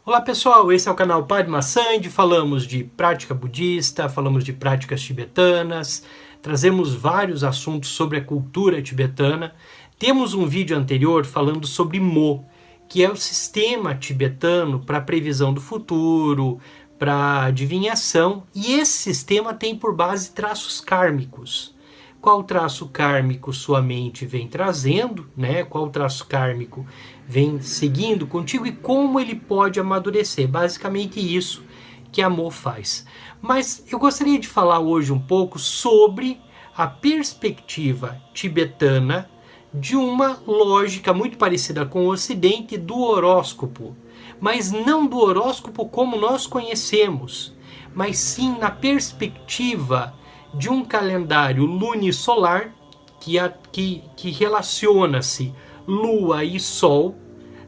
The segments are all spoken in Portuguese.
Olá pessoal, esse é o canal Padma Sandhi, falamos de prática budista, falamos de práticas tibetanas, trazemos vários assuntos sobre a cultura tibetana. Temos um vídeo anterior falando sobre Mo, que é o sistema tibetano para previsão do futuro, para adivinhação, e esse sistema tem por base traços kármicos. Qual traço kármico sua mente vem trazendo, né? Qual traço kármico vem seguindo contigo e como ele pode amadurecer. Basicamente isso que a Mo faz. Mas eu gostaria de falar hoje um pouco sobre a perspectiva tibetana de uma lógica muito parecida com o Ocidente do horóscopo. Mas não do horóscopo como nós conhecemos, mas sim na perspectiva de um calendário lunisolar que relaciona-se Lua e Sol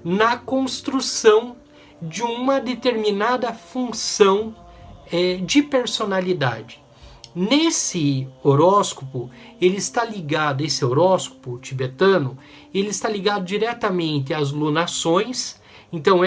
na construção de uma determinada função de personalidade. Nesse horóscopo, ele está ligado, esse horóscopo tibetano, ele está ligado diretamente às lunações, então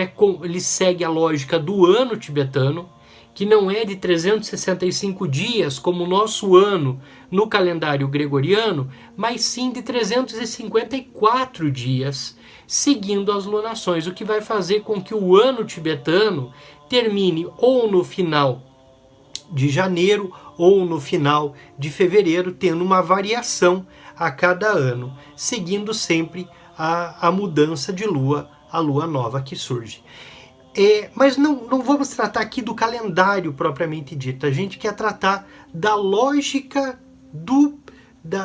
ele segue a lógica do ano tibetano, que não é de 365 dias, como o nosso ano no calendário gregoriano, mas sim de 354 dias, seguindo as lunações, o que vai fazer com que o ano tibetano termine ou no final de janeiro ou no final de fevereiro, tendo uma variação a cada ano, seguindo sempre a mudança de lua, a lua nova que surge. Mas não vamos tratar aqui do calendário propriamente dito. A gente quer tratar da lógica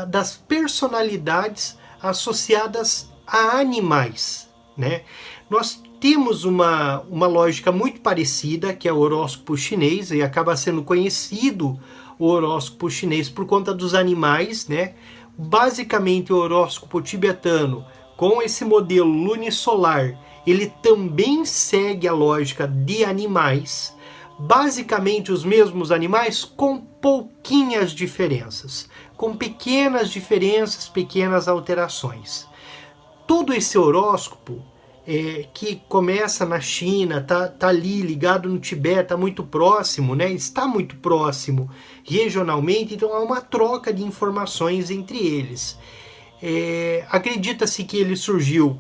das personalidades associadas a animais, né? Nós temos uma lógica muito parecida, que é o horóscopo chinês, e acaba sendo conhecido o horóscopo chinês por conta dos animais, né? Basicamente, o horóscopo tibetano, com esse modelo lunisolar, ele também segue a lógica de animais, basicamente os mesmos animais com pouquinhas diferenças, com pequenas diferenças, pequenas alterações. Todo esse horóscopo que começa na China, tá ali ligado no Tibete, tá muito próximo, né? Está muito próximo regionalmente, então há uma troca de informações entre eles. Acredita-se que ele surgiu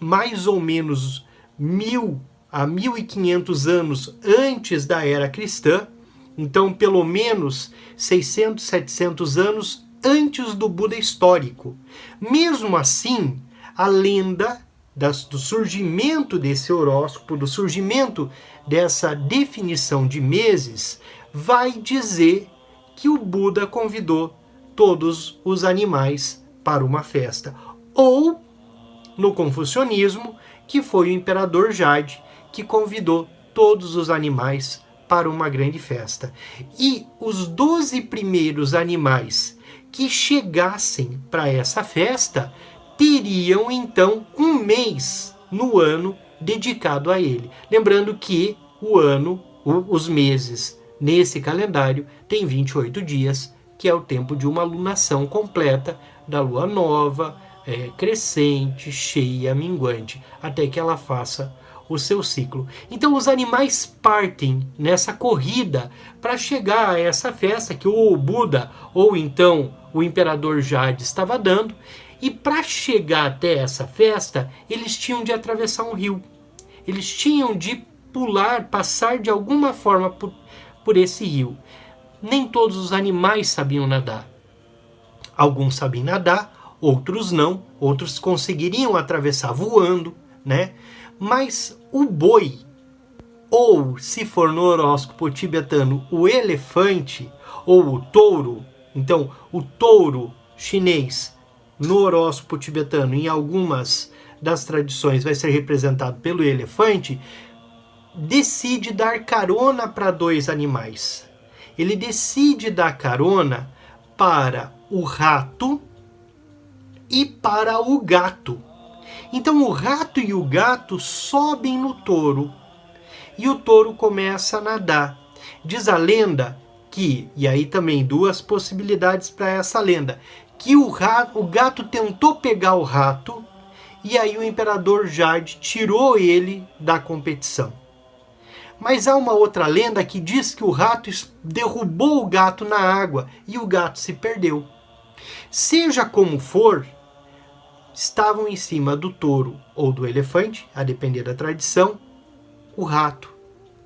mais ou menos 1000 a 1500 anos antes da era cristã, então pelo menos 600, 700 anos antes do Buda histórico. Mesmo assim, a lenda do surgimento desse horóscopo, do surgimento dessa definição de meses, vai dizer que o Buda convidou todos os animais para uma festa. Ou, no confucionismo, que foi o imperador Jade que convidou todos os animais para uma grande festa. E os 12 primeiros animais que chegassem para essa festa teriam então um mês no ano dedicado a ele. Lembrando que o ano, os meses nesse calendário tem 28 dias, que é o tempo de uma lunação completa da lua nova, crescente, cheia, minguante, até que ela faça o seu ciclo. Então os animais partem nessa corrida para chegar a essa festa que o Buda ou então o imperador Jade estava dando, e para chegar até essa festa eles tinham de atravessar um rio, eles tinham de pular, passar de alguma forma por esse rio. Nem todos os animais sabiam nadar. Alguns sabiam nadar, outros não, outros conseguiriam atravessar voando, né? Mas o boi, ou se for no horóscopo tibetano, o elefante ou o touro, então o touro chinês no horóscopo tibetano, em algumas das tradições, vai ser representado pelo elefante, decide dar carona para dois animais. Ele decide dar carona para o rato e para o gato. Então o rato e o gato sobem no touro e o touro começa a nadar. Diz a lenda que, e aí também duas possibilidades para essa lenda, que o gato tentou pegar o rato e aí o imperador Jade tirou ele da competição. Mas há uma outra lenda que diz que o rato derrubou o gato na água e o gato se perdeu. Seja como for, estavam em cima do touro ou do elefante, a depender da tradição, o rato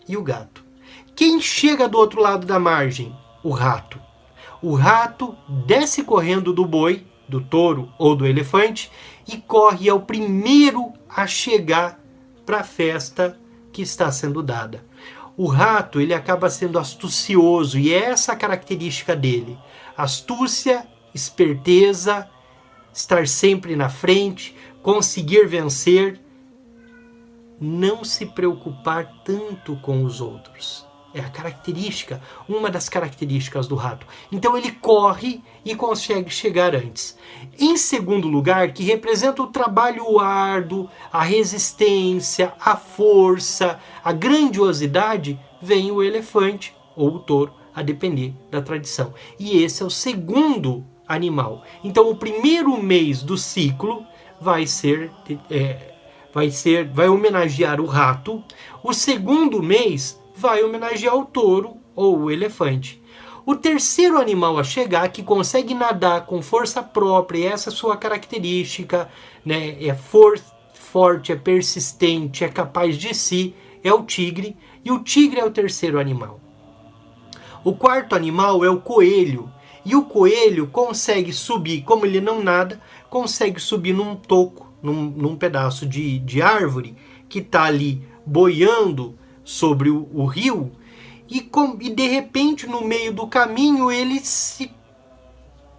e o gato. Quem chega do outro lado da margem? O rato. O rato desce correndo do boi, do touro ou do elefante e corre ao primeiro a chegar para a festa que está sendo dada. O rato, ele acaba sendo astucioso e é essa a característica dele. Astúcia, esperteza, estar sempre na frente, conseguir vencer, não se preocupar tanto com os outros. É a característica, uma das características do rato. Então ele corre e consegue chegar antes. Em segundo lugar, que representa o trabalho árduo, a resistência, a força, a grandiosidade, vem o elefante ou o touro, a depender da tradição. E esse é o segundo animal. Então o primeiro mês do ciclo vai homenagear o rato. O segundo mês vai homenagear o touro ou o elefante. O terceiro animal a chegar, que consegue nadar com força própria, e essa é a sua característica, né? É forte, é persistente, é capaz de si, é o tigre. E o tigre é o terceiro animal. O quarto animal é o coelho. E o coelho consegue subir, como ele não nada, consegue subir num toco, num pedaço de árvore que está ali boiando sobre o rio, e de repente no meio do caminho ele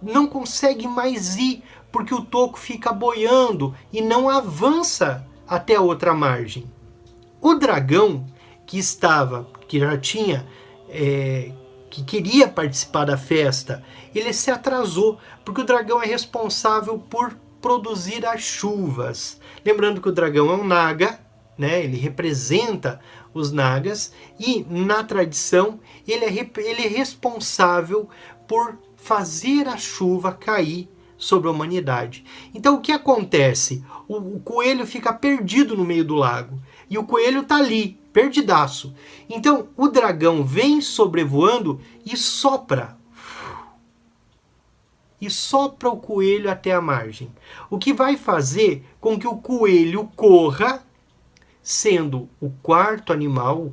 não consegue mais ir, porque o toco fica boiando e não avança até a outra margem. O dragão que já tinha, que queria participar da festa, ele se atrasou, porque o dragão é responsável por produzir as chuvas. Lembrando que o dragão é um naga, né? Ele representa os nagas e, na tradição, ele é responsável por fazer a chuva cair sobre a humanidade. Então, o que acontece? O coelho fica perdido no meio do lago e o coelho está ali, perdidaço. Então, o dragão vem sobrevoando e sopra o coelho até a margem. O que vai fazer com que o coelho corra, sendo o quarto animal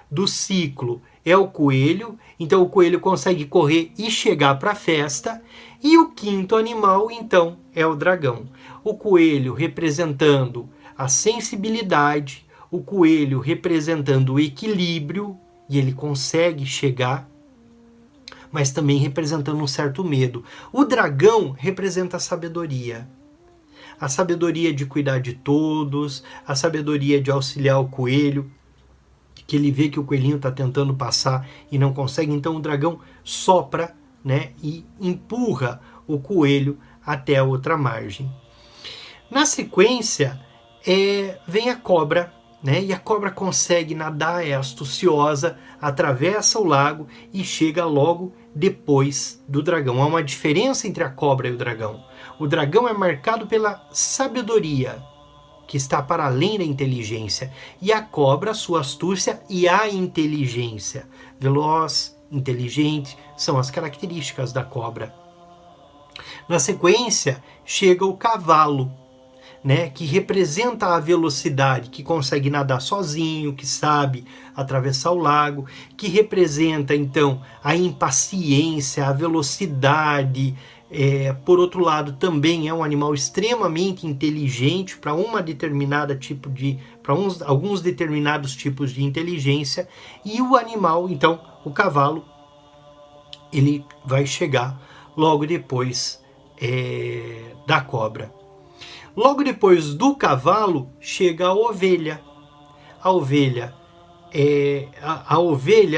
do ciclo é o coelho, então o coelho consegue correr e chegar para a festa, e o quinto animal, então, é o dragão. O coelho representando a sensibilidade, o coelho representando o equilíbrio, e ele consegue chegar, mas também representando um certo medo. O dragão representa a sabedoria de cuidar de todos, a sabedoria de auxiliar o coelho, que ele vê que o coelhinho está tentando passar e não consegue, então o dragão sopra, né, e empurra o coelho até a outra margem. Na sequência, vem a cobra, né, e a cobra consegue nadar, é astuciosa, atravessa o lago e chega logo depois do dragão. Há uma diferença entre a cobra e o dragão. O dragão é marcado pela sabedoria, que está para além da inteligência, e a cobra, sua astúcia e a inteligência. Veloz, inteligente, são as características da cobra. Na sequência, chega o cavalo, né, que representa a velocidade, que consegue nadar sozinho, que sabe atravessar o lago, que representa, então, a impaciência, a velocidade. Por outro lado, também é um animal extremamente inteligente para alguns determinados tipos de inteligência. E o animal, então, o cavalo, ele vai chegar logo depois da cobra. Logo depois do cavalo chega a ovelha. A ovelha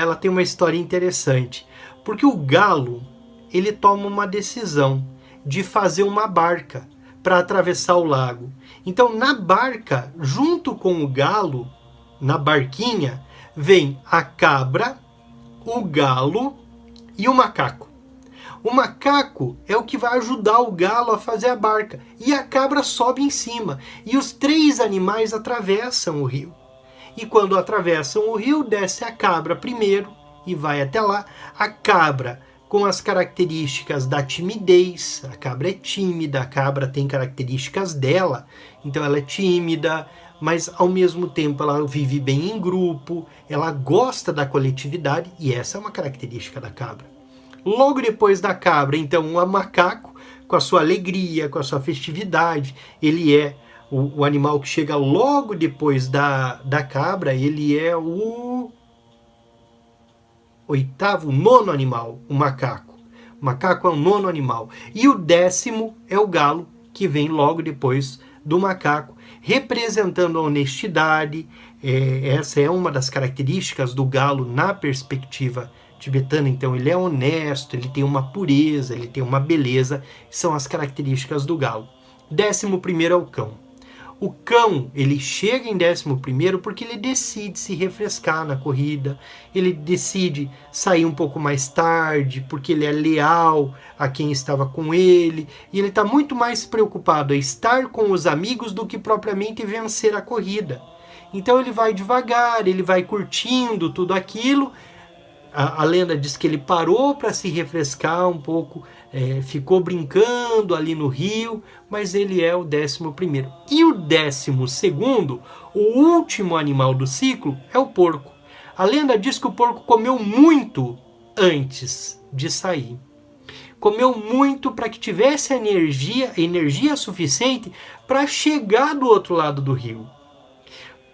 ela tem uma história interessante, porque o galo ele toma uma decisão de fazer uma barca para atravessar o lago. Então, na barca, junto com o galo, na barquinha, vem a cabra, o galo e o macaco. O macaco é o que vai ajudar o galo a fazer a barca. E a cabra sobe em cima. E os 3 animais atravessam o rio. E quando atravessam o rio, desce a cabra primeiro e vai até lá. A cabra, com as características da timidez, a cabra é tímida, a cabra tem características dela, então ela é tímida, mas ao mesmo tempo ela vive bem em grupo, ela gosta da coletividade, e essa é uma característica da cabra. Logo depois da cabra, então, o macaco, com a sua alegria, com a sua festividade, ele é o animal que chega logo depois da cabra, ele é o 8º, 9º animal, o macaco. O macaco é o 9º animal. E o 10º é o galo, que vem logo depois do macaco, representando a honestidade. Essa é uma das características do galo na perspectiva tibetana. Então ele é honesto, ele tem uma pureza, ele tem uma beleza. São as características do galo. 11º é o cão. O cão, ele chega em 11º porque ele decide se refrescar na corrida, ele decide sair um pouco mais tarde, porque ele é leal a quem estava com ele, e ele está muito mais preocupado em estar com os amigos do que propriamente vencer a corrida. Então ele vai devagar, ele vai curtindo tudo aquilo. A lenda diz que ele parou para se refrescar um pouco, ficou brincando ali no rio, mas ele é o 11º. E o 12º, o último animal do ciclo, é o porco. A lenda diz que o porco comeu muito antes de sair. Comeu muito para que tivesse energia suficiente para chegar do outro lado do rio.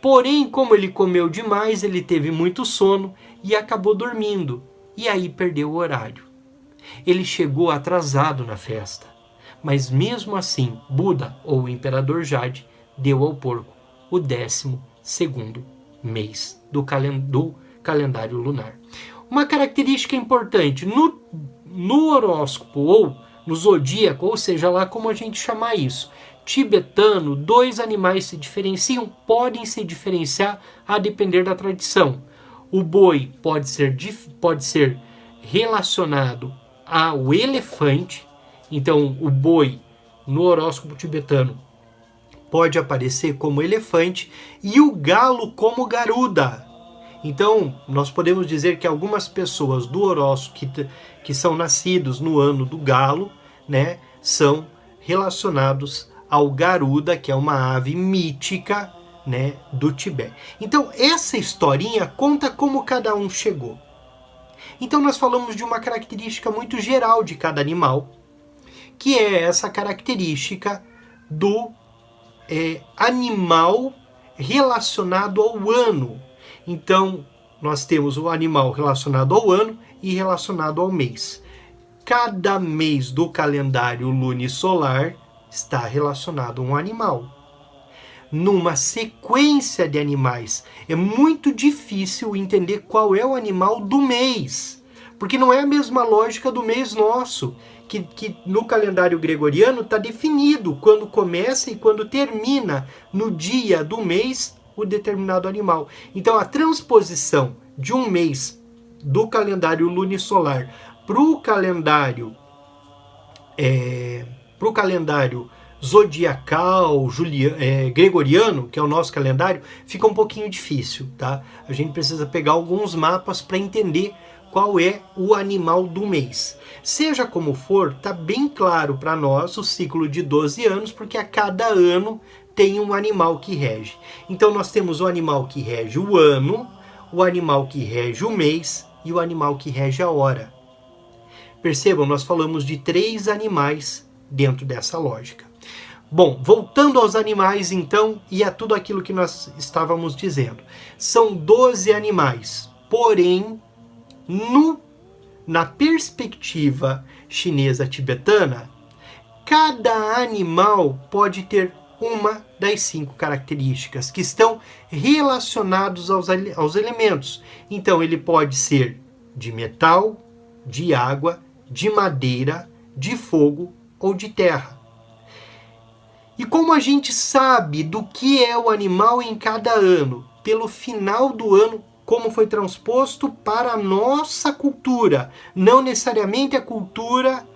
Porém, como ele comeu demais, ele teve muito sono e acabou dormindo. E aí perdeu o horário. Ele chegou atrasado na festa. Mas mesmo assim, Buda, ou o Imperador Jade, deu ao porco o 12º mês do calendário lunar. Uma característica importante no horóscopo ou no zodíaco, ou seja lá como a gente chamar isso, tibetano, 2 animais se diferenciam, podem se diferenciar a depender da tradição. O boi pode ser relacionado ao elefante, então o boi no horóscopo tibetano pode aparecer como elefante, e o galo como garuda. Então nós podemos dizer que algumas pessoas do horóscopo que são nascidos no ano do galo, né, são relacionados ao garuda, que é uma ave mítica, né, do Tibete. Então essa historinha conta como cada um chegou. Então nós falamos de uma característica muito geral de cada animal, que é essa característica do animal relacionado ao ano. Então nós temos o animal relacionado ao ano e relacionado ao mês. Cada mês do calendário lunisolar está relacionado a um animal. Numa sequência de animais, é muito difícil entender qual é o animal do mês, porque não é a mesma lógica do mês nosso, que no calendário gregoriano está definido quando começa e quando termina no dia do mês o determinado animal. Então a transposição de um mês do calendário lunisolar para o calendário zodiacal, gregoriano, que é o nosso calendário, fica um pouquinho difícil, tá? A gente precisa pegar alguns mapas para entender qual é o animal do mês. Seja como for, tá bem claro para nós o ciclo de 12 anos, porque a cada ano tem um animal que rege. Então nós temos o animal que rege o ano, o animal que rege o mês e o animal que rege a hora. Percebam, nós falamos de 3 animais dentro dessa lógica. Bom, voltando aos animais então, e a tudo aquilo que nós estávamos dizendo. São 12 animais, porém, na perspectiva chinesa tibetana, cada animal pode ter uma das 5 características que estão relacionados aos elementos. Então ele pode ser de metal, de água, de madeira, de fogo ou de terra. E como a gente sabe do que é o animal em cada ano? Pelo final do ano, como foi transposto para a nossa cultura, não necessariamente a cultura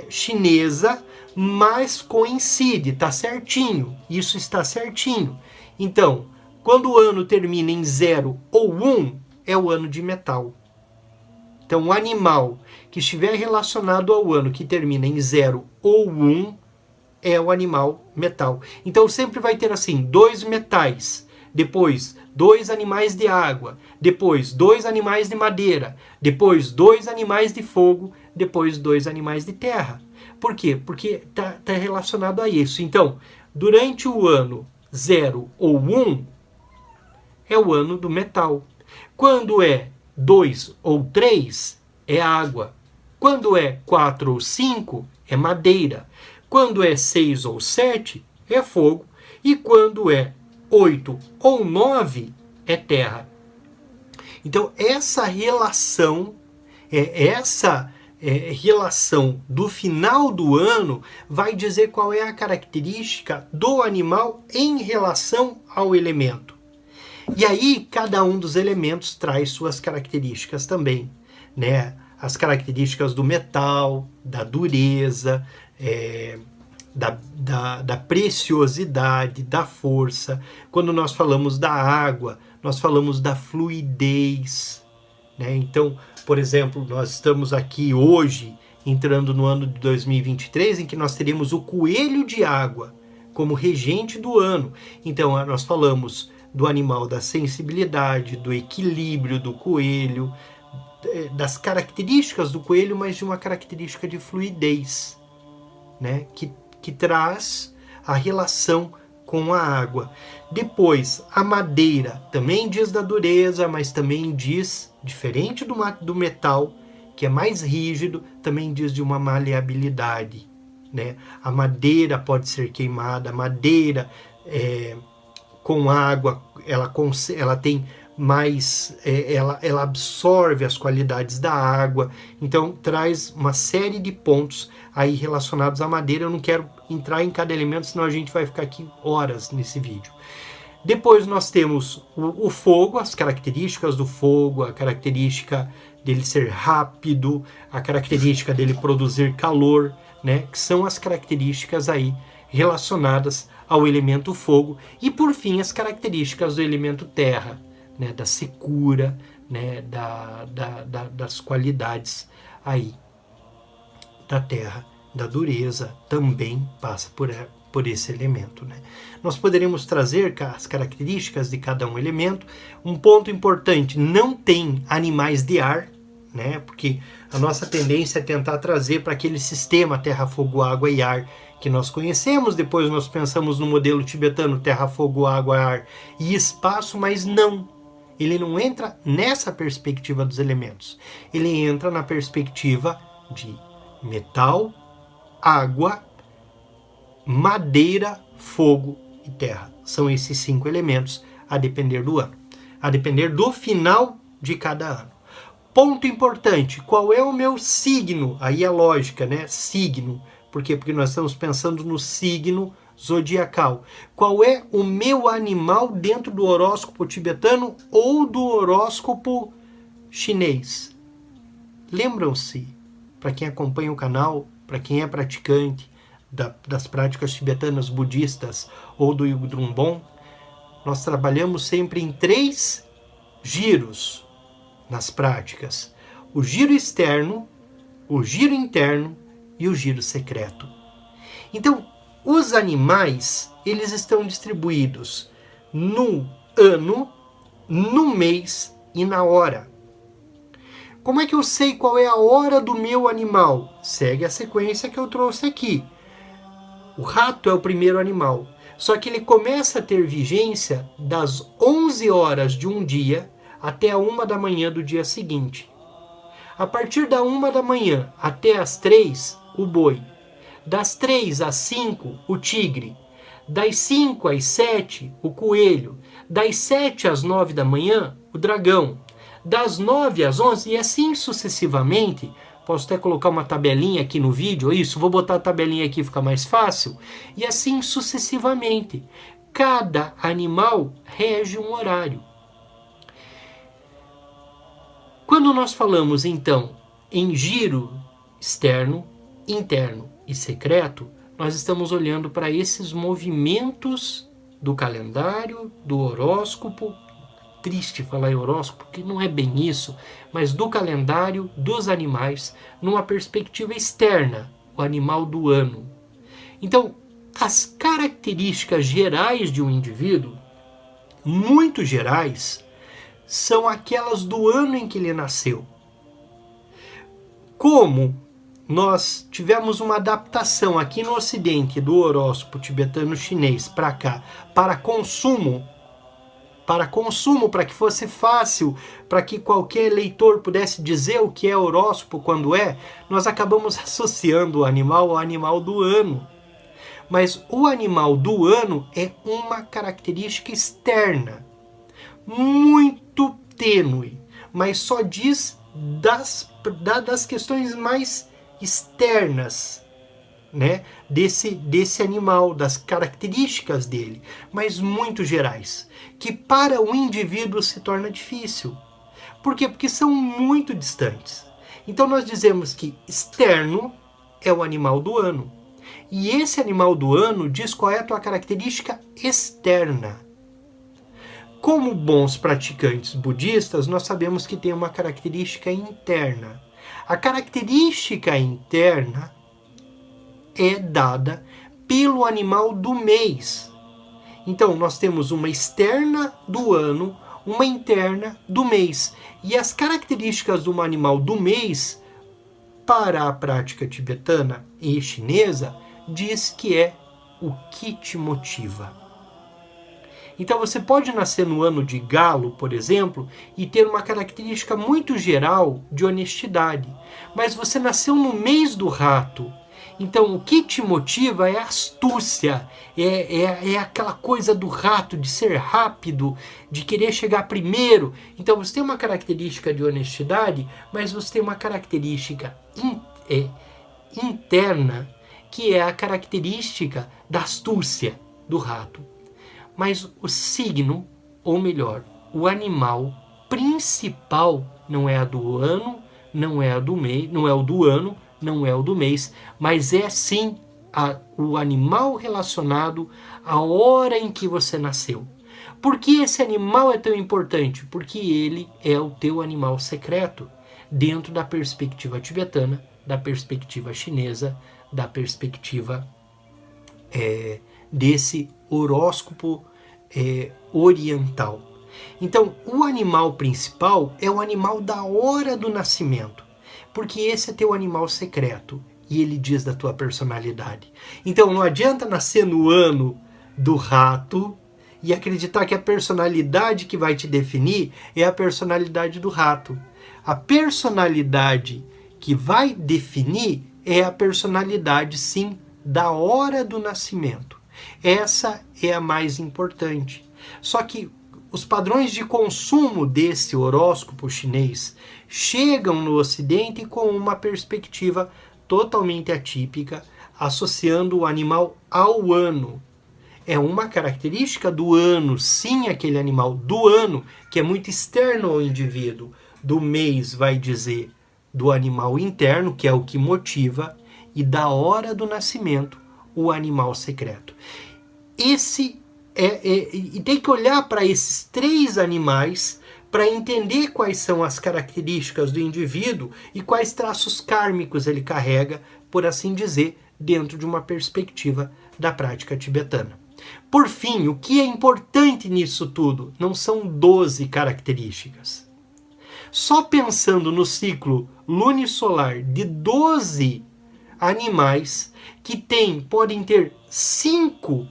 chinesa, mas coincide, está certinho, isso está certinho. Então, quando o ano termina em 0 ou 1, é o ano de metal. Então, o animal que estiver relacionado ao ano que termina em 0 ou 1 é o animal metal. Então, sempre vai ter assim, 2 metais, depois 2 animais de água, depois 2 animais de madeira, depois 2 animais de fogo, depois 2 animais de terra. Por quê? Porque está relacionado a isso. Então, durante o ano 0 ou 1, é o ano do metal. Quando é 2 ou 3, é água. Quando é 4 ou 5, é madeira. Quando é 6 ou 7, é fogo. E quando é 8 ou 9, é terra. Então, essa relação, relação do final do ano vai dizer qual é a característica do animal em relação ao elemento. E aí, cada um dos elementos traz suas características também, né? As características do metal, da dureza, da preciosidade, da força. Quando nós falamos da água, nós falamos da fluidez, né? Então, por exemplo, nós estamos aqui hoje, entrando no ano de 2023, em que nós teremos o coelho de água como regente do ano. Então, nós falamos do animal da sensibilidade, do equilíbrio do coelho, das características do coelho, mas de uma característica de fluidez, né? Que traz a relação com a água. Depois, a madeira também diz da dureza, mas também diz, diferente do metal, que é mais rígido, também diz de uma maleabilidade, né? A madeira pode ser queimada, a madeira com água, ela tem mais, ela absorve as qualidades da água, então traz uma série de pontos aí relacionados à madeira. Eu não quero entrar em cada elemento, senão a gente vai ficar aqui horas nesse vídeo. Depois nós temos o fogo, as características do fogo, a característica dele ser rápido, a característica dele produzir calor, né, que são as características aí relacionadas ao elemento fogo. E por fim, as características do elemento terra, né, da secura, né, das qualidades aí da terra, da dureza, também passa por esse elemento, né? Nós poderíamos trazer as características de cada um elemento. Um ponto importante, não tem animais de ar, né? Porque a nossa tendência é tentar trazer para aquele sistema terra, fogo, água e ar que nós conhecemos. Depois nós pensamos no modelo tibetano, terra, fogo, água, ar e espaço, mas não. Ele não entra nessa perspectiva dos elementos. Ele entra na perspectiva de metal, água, madeira, fogo e terra. São esses 5 elementos a depender do ano, a depender do final de cada ano. Ponto importante, qual é o meu signo? Aí é lógica, né? Signo. Por quê? Porque nós estamos pensando no signo zodiacal. Qual é o meu animal dentro do horóscopo tibetano ou do horóscopo chinês? Lembram-se, para quem acompanha o canal, para quem é praticante das práticas tibetanas budistas ou do Yugdrumbon, nós trabalhamos sempre em 3 giros nas práticas: o giro externo, o giro interno e o giro secreto. Então, os animais, eles estão distribuídos no ano, no mês e na hora. Como é que eu sei qual é a hora do meu animal? Segue a sequência que eu trouxe aqui. O rato é o primeiro animal, só que ele começa a ter vigência das 11 horas de um dia até a 1 da manhã do dia seguinte. A partir da 1 da manhã até as 3, o boi. Das 3 às 5, o tigre. Das 5 às 7, o coelho. Das 7 às 9 da manhã, o dragão. Das 9 às 11, e assim sucessivamente. Posso até colocar uma tabelinha aqui no vídeo, isso, vou botar a tabelinha aqui, fica mais fácil. E assim sucessivamente. Cada animal rege um horário. Quando nós falamos, então, em giro externo, interno e secreto, nós estamos olhando para esses movimentos do calendário, do horóscopo. Triste falar em horóscopo, porque não é bem isso, mas do calendário dos animais, numa perspectiva externa, o animal do ano. Então, as características gerais de um indivíduo, muito gerais, são aquelas do ano em que ele nasceu. Como nós tivemos uma adaptação aqui no Ocidente do horóscopo tibetano chinês para cá, para consumo, para que fosse fácil, para que qualquer leitor pudesse dizer o que é horóscopo quando é, nós acabamos associando o animal ao animal do ano. Mas o animal do ano é uma característica externa, muito tênue, mas só diz das questões mais externas, né, desse animal, das características dele, mas muito gerais, que para o indivíduo se torna difícil. Por quê? Porque são muito distantes. Então nós dizemos que externo é o animal do ano. E esse animal do ano diz qual é a tua característica externa. Como bons praticantes budistas, nós sabemos que tem uma característica interna. A característica interna é dada pelo animal do mês. Então, nós temos uma externa do ano, uma interna do mês. E as características do animal do mês, para a prática tibetana e chinesa, diz que é o que te motiva. Então você pode nascer no ano de Galo, por exemplo, e ter uma característica muito geral de honestidade. Mas você nasceu no mês do Rato. Então o que te motiva é a astúcia, é aquela coisa do rato, de ser rápido, de querer chegar primeiro. Então você tem uma característica de honestidade, mas você tem uma característica interna, que é a característica da astúcia do rato. Mas o signo, ou melhor, o animal principal não é a do ano, não é a do mês, não é o do ano, não é o do mês, mas é sim o animal relacionado à hora em que você nasceu. Por que esse animal é tão importante? Porque ele é o teu animal secreto, dentro da perspectiva tibetana, da perspectiva chinesa, da perspectiva desse horóscopo oriental. Então, o animal principal é o animal da hora do nascimento, porque esse é teu animal secreto e ele diz da tua personalidade. Então, não adianta nascer no ano do rato e acreditar que a personalidade que vai te definir é a personalidade do rato. A personalidade que vai definir é a personalidade, sim, da hora do nascimento. Essa é a mais importante. Só que os padrões de consumo desse horóscopo chinês chegam no Ocidente com uma perspectiva totalmente atípica, associando o animal ao ano. É uma característica do ano, sim, aquele animal do ano, que é muito externo ao indivíduo. Do mês vai dizer do animal interno, que é o que motiva, e da hora do nascimento, o animal secreto. E tem que olhar para esses três animais para entender quais são as características do indivíduo e quais traços kármicos ele carrega, por assim dizer, dentro de uma perspectiva da prática tibetana. Por fim, o que é importante nisso tudo não são 12 características. Só pensando no ciclo lunisolar de 12 animais que podem ter 5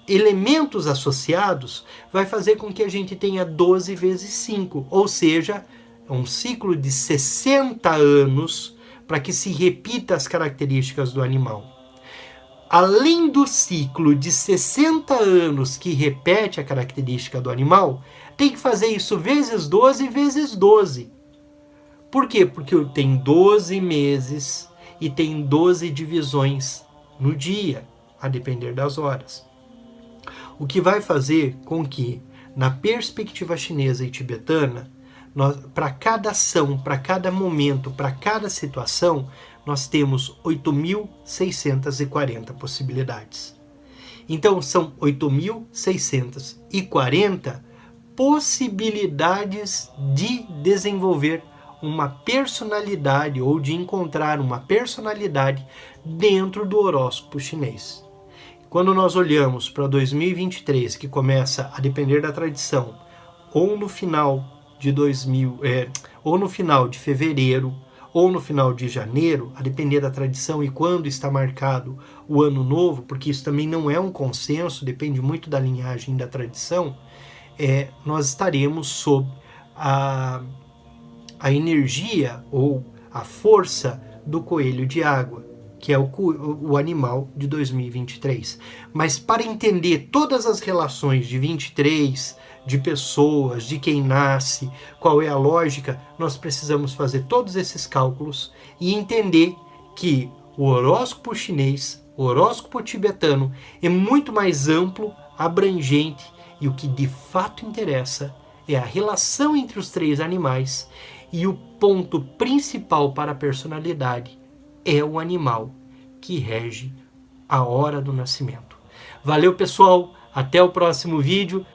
elementos associados, vai fazer com que a gente tenha 12 vezes 5, ou seja, um ciclo de 60 anos para que se repita as características do animal. Além do ciclo de 60 anos que repete a característica do animal, tem que fazer isso vezes 12 vezes 12. Por quê? Porque tem 12 meses e tem 12 divisões no dia, a depender das horas. O que vai fazer com que, na perspectiva chinesa e tibetana, Para cada ação, para cada momento, para cada situação, nós temos 8.640 possibilidades. Então, são 8.640 possibilidades de desenvolver uma personalidade ou de encontrar uma personalidade dentro do horóscopo chinês. Quando nós olhamos para 2023, que começa a depender da tradição, ou no final de ou no final de fevereiro, ou no final de janeiro, a depender da tradição e quando está marcado o ano novo, porque isso também não é um consenso, depende muito da linhagem da tradição, nós estaremos sob a energia ou a força do coelho de água, que é o animal de 2023. Mas para entender todas as relações de 23, de pessoas, de quem nasce, qual é a lógica, nós precisamos fazer todos esses cálculos e entender que o horóscopo chinês, o horóscopo tibetano, é muito mais amplo, abrangente, e o que de fato interessa é a relação entre os três animais, e o ponto principal para a personalidade é o animal que rege a hora do nascimento. Valeu, pessoal! Até o próximo vídeo.